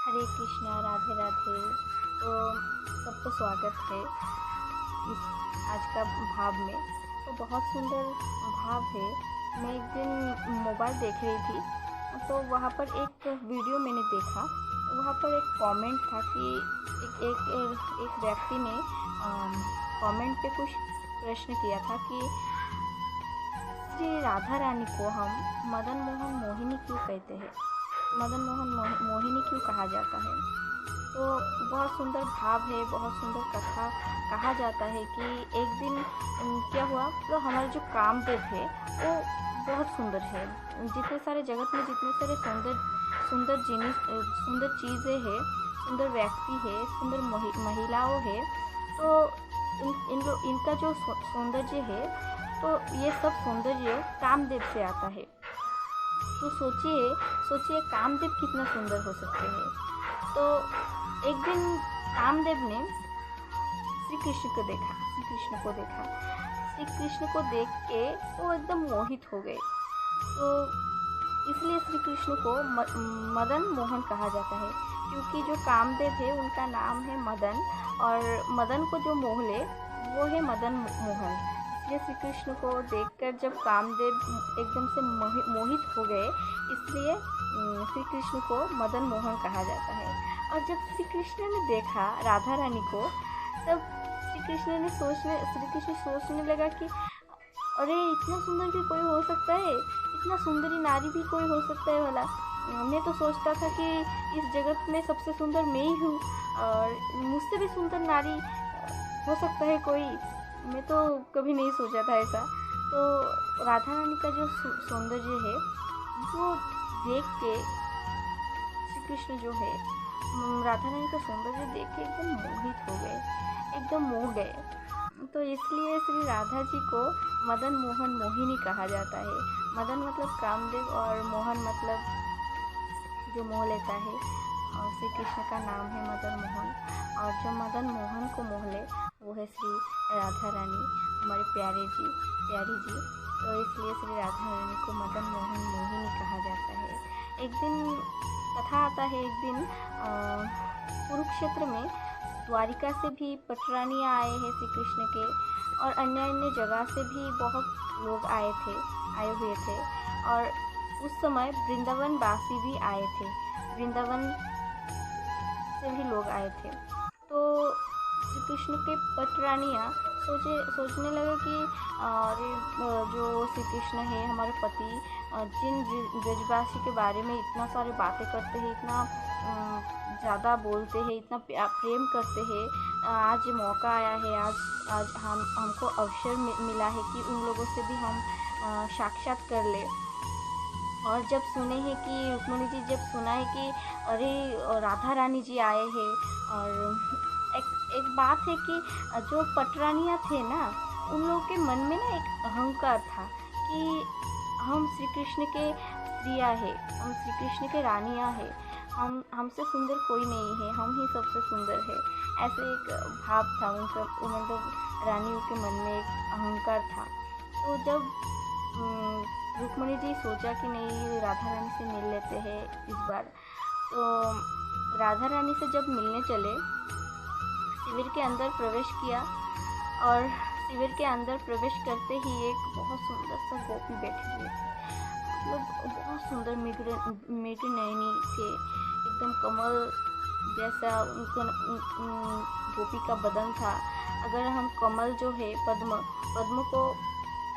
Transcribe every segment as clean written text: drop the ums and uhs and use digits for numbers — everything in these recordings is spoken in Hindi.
हरे कृष्णा, राधे राधे। तो सबको स्वागत है इस आज का भाव में। तो बहुत सुंदर भाव है। मैं एक दिन मोबाइल देख रही थी, तो वहाँ पर एक वीडियो मैंने देखा। वहाँ पर एक कमेंट था कि एक व्यक्ति ने कमेंट पे कुछ प्रश्न किया था कि श्री राधा रानी को हम मदन मोहन मोहिनी क्यों कहते हैं, मदन मोहन मोहिनी क्यों कहा जाता है। तो बहुत सुंदर भाव है, बहुत सुंदर कथा। कहा जाता है कि एक दिन क्या हुआ, तो हमारे जो कामदेव है वो बहुत सुंदर है। जितने सारे जगत में जितने सारे सुंदर चीज़ें हैं, सुंदर व्यक्ति है, सुंदर महिलाओं है, तो इनका जो सौंदर्य है, तो ये सब सौंदर्य कामदेव से आता है। तो सोचिए कामदेव कितना सुंदर हो सकते हैं। तो एक दिन कामदेव ने श्री कृष्ण को देख के वो एकदम मोहित हो गए। तो इसलिए श्री कृष्ण को मदन मोहन कहा जाता है, क्योंकि जो कामदेव है उनका नाम है मदन, और मदन को जो मोह ले वो है मदन मोहन। इसलिए श्री कृष्ण को देखकर जब कामदेव एकदम से मोहित हो गए, इसलिए श्री कृष्ण को मदन मोहन कहा जाता है। और जब श्री कृष्ण ने देखा राधा रानी को, तब श्री कृष्ण सोचने लगा कि अरे इतना सुंदर भी कोई हो सकता है, इतना सुंदरी नारी भी कोई हो सकता है भला। मैं तो सोचता था कि इस जगत में सबसे सुंदर मैं ही हूँ, और मुझसे भी सुंदर नारी हो सकता है कोई। मैं तो कभी नहीं सोचा था ऐसा। तो राधा रानी का जो सौंदर्य है वो देख के श्री कृष्ण जो है राधा रानी का सौंदर्य देख के एकदम मोहित हो गए, एकदम मोह गए। तो इसलिए श्री राधा जी को मदन मोहन मोहिनी कहा जाता है। मदन मतलब कामदेव, और मोहन मतलब जो मोह लेता है। और श्री कृष्ण का नाम है मदन मोहन, और जो मदन मोहन को मोह ले वो है श्री राधा रानी, हमारे प्यारी जी। तो इसलिए श्री राधा रानी को मदन मोहन मोहिनी कहा जाता है। एक दिन कथा आता है, एक दिन कुरुक्षेत्र में द्वारिका से भी पटरानियाँ आए हैं श्री कृष्ण के, और अन्य जगह से भी बहुत लोग आए हुए थे। और उस समय वृंदावन वासी भी आए थे, वृंदावन से भी लोग आए थे। तो श्री कृष्ण के पटरानियाँ सोचने लगे कि अरे जो श्री कृष्ण है हमारे पति, जिन ब्रजवासी के बारे में इतना सारे बातें करते हैं, इतना ज़्यादा बोलते हैं, इतना प्रेम करते हैं, आज मौका आया है, आज हमको अवसर मिला है कि उन लोगों से भी हम साक्षात कर ले। और जब सुने हैं कि रुक्मिणी जी जब सुना है कि अरे राधा रानी जी आए हैं, और एक बात है कि जो पटरानियाँ थे ना, उन लोगों के मन में ना एक अहंकार था कि हम श्री कृष्ण के स्त्रियाँ हैं, हम श्री कृष्ण के रानियाँ हैं, हमसे सुंदर कोई नहीं है, हम ही सबसे सुंदर है। ऐसे एक भाव था उनका, मतलब रानियों के मन में एक अहंकार था। तो जब रुक्मिणी जी सोचा कि नहीं, राधा रानी से मिल लेते हैं इस बार। तो राधा रानी से जब मिलने चले, शिविर के अंदर प्रवेश किया, और शिविर के अंदर प्रवेश करते ही एक बहुत सुंदर सा गोपी बैठी हुई थी। मतलब बहुत सुंदर मृदु नयनी थे, एकदम कमल जैसा उनका गोपी का बदन था। अगर हम कमल जो है पद्म को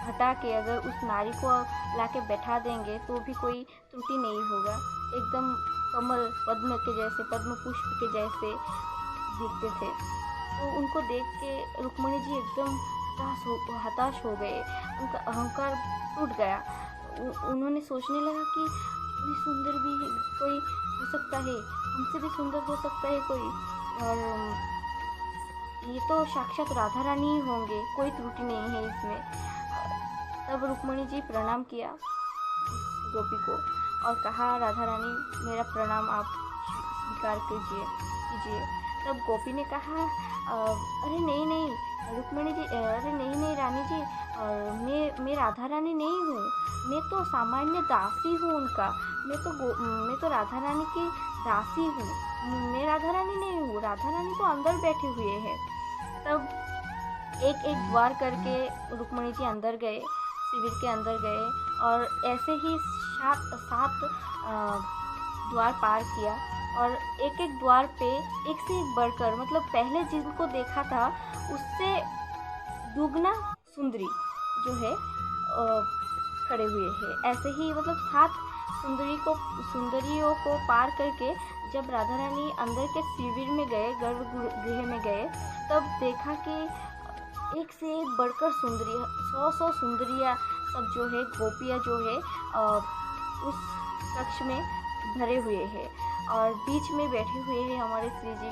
हटा के अगर उस नारी को लाके बैठा देंगे तो भी कोई त्रुटि नहीं होगा। एकदम कमल पद्म के जैसे, पद्म पुष्प के जैसे दिखते थे। तो उनको देख के रुक्मिणी जी एकदम हताश हो गए, उनका अहंकार टूट गया। उन्होंने सोचने लगा कि इतनी सुंदर भी कोई हो सकता है, हमसे भी सुंदर हो सकता है कोई, और ये तो साक्षात राधा रानी ही होंगे, कोई त्रुटि नहीं है इसमें। तब रुक्मिणी जी प्रणाम किया गोपी को और कहा, राधा रानी मेरा प्रणाम आप स्वीकार कीजिए। तब गोपी ने कहा, अरे नहीं रुक्मिणी जी, अरे नहीं रानी जी, मैं राधा रानी नहीं हूँ, मैं तो सामान्य दासी हूँ उनका, मैं तो राधा रानी की दासी हूँ, मैं राधा रानी नहीं हूँ, राधा रानी तो अंदर बैठे हुए हैं। तब एक एक द्वार करके रुक्मणी जी अंदर गए, शिविर के अंदर गए, और ऐसे ही सात द्वार पार किया, और एक एक द्वार पे एक से एक बढ़कर, मतलब पहले जिनको देखा था उससे दुगना सुंदरी जो है खड़े हुए हैं। ऐसे ही मतलब सात सुंदरियों को पार करके जब राधा रानी अंदर के शिविर में गए, गर्भगृह में गए, तब देखा कि एक से एक बढ़कर सुंदरी, 100 सुंदरियाँ सब जो है, गोपियाँ जो है उस कक्ष में भरे हुए हैं, और बीच में बैठे हुए हैं हमारे श्री जी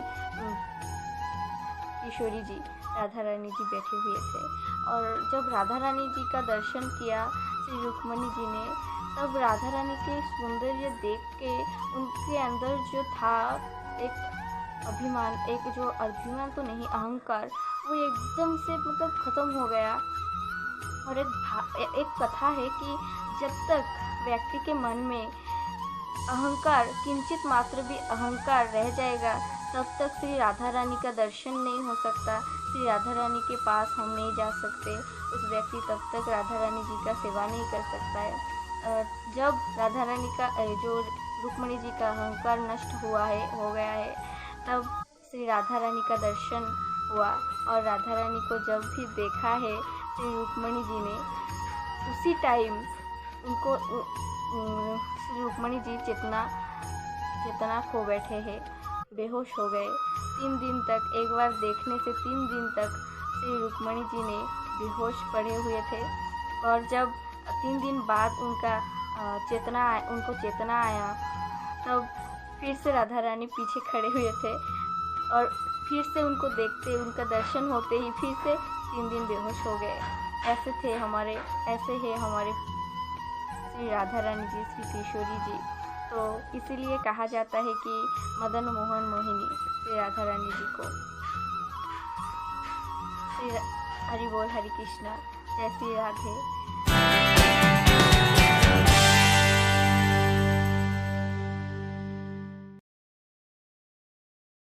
किशोरी जी, राधा रानी जी बैठे हुए थे। और जब राधा रानी जी का दर्शन किया श्री रुक्मणी जी ने, तब राधा रानी के सौंदर्य देख के उनके अंदर जो था एक अभिमान, एक जो अभिमान तो नहीं, अहंकार, वो एकदम से मतलब ख़त्म हो गया। और एक कथा है कि जब तक व्यक्ति के मन में अहंकार, किंचित मात्र भी अहंकार रह जाएगा, तब तक श्री राधा रानी का दर्शन नहीं हो सकता, श्री राधा रानी के पास हम नहीं जा सकते, उस व्यक्ति तब तक राधा रानी जी का सेवा नहीं कर सकता है। जब राधा रानी का जो रुक्मणी जी का अहंकार नष्ट हो गया है, तब श्री राधा रानी का दर्शन हुआ, और राधा रानी को जब भी देखा है श्री रुक्मणी जी ने, उसी टाइम उनको श्री रुक्मणी जी चेतना खो बैठे हैं, बेहोश हो गए। 3 दिन तक, एक बार देखने से 3 दिन तक श्री रुक्मणी जी ने बेहोश पड़े हुए थे, और जब 3 दिन बाद उनको चेतना आया, तब फिर से राधा रानी पीछे खड़े हुए थे, और फिर से उनको देखते, उनका दर्शन होते ही फिर से 3 दिन बेहोश हो गए। ऐसे है हमारे श्री राधा रानी जी, श्री किशोरी जी। तो इसीलिए कहा जाता है कि मदन मोहन मोहिनी श्री राधा रानी जी को। श्री हरि बोल, हरि कृष्णा, जय श्री राधे।